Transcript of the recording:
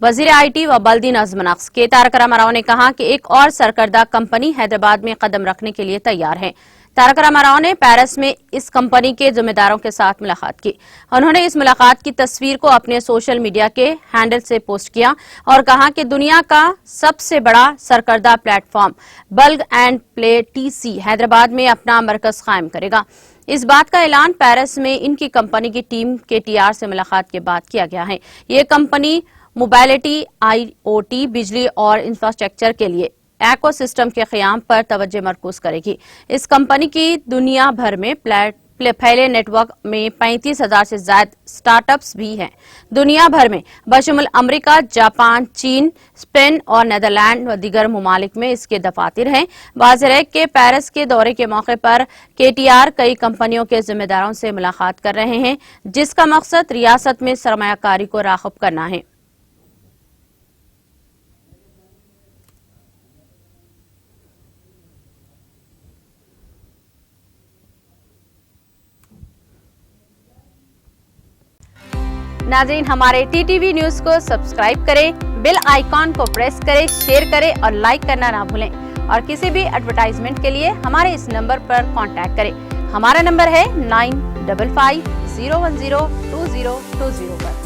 वजीर आईटी व बल्दी नज़्म नक्श के तारक रामाराव ने कहा कि एक और सरकर्दा कंपनी हैदराबाद में कदम रखने के लिए तैयार है। तारक रामाराव ने पेरिस में इस कंपनी के जिम्मेदारों के साथ मुलाकात की। उन्होंने इस मुलाकात की तस्वीर को अपने सोशल मीडिया के हैंडल से पोस्ट किया और कहा कि दुनिया का सबसे बड़ा सरकर्दा platform plug and play TC Hyderabad में अपना मरकज कायम करेगा। इस बात का ऐलान पेरिस में इनकी कंपनी की टीम KTR से मुलाकात के बाद किया गया है। ये कंपनी मोबाइलिटी, IoT, बिजली और इंफ्रास्ट्रक्चर के लिए इकोसिस्टम के क़याम पर तवज्जो मरकूज करेगी। इस कंपनी की दुनिया भर में फैले नेटवर्क में 35,000 से ज्यादा स्टार्टअप्स भी हैं। दुनिया भर में बशमुल अमेरिका, जापान, चीन, स्पेन और नीदरलैंड व दीगर ममालिक में इसके दफातर हैं। वाज़ेह है कि पेरिस के दौरे के मौके पर KTR कई कंपनियों के जिम्मेदारों से मुलाकात कर रहे हैं, जिसका मकसद रियासत में सरमायाकारी को राग़िब करना है। नाज़रीन, हमारे TTV न्यूज़ को सब्सक्राइब करें, बेल आइकॉन को प्रेस करें, शेयर करें और लाइक करना ना भूलें। और किसी भी एडवर्टाइजमेंट के लिए हमारे इस नंबर पर कांटेक्ट करें। हमारा नंबर है 9550102020 पर।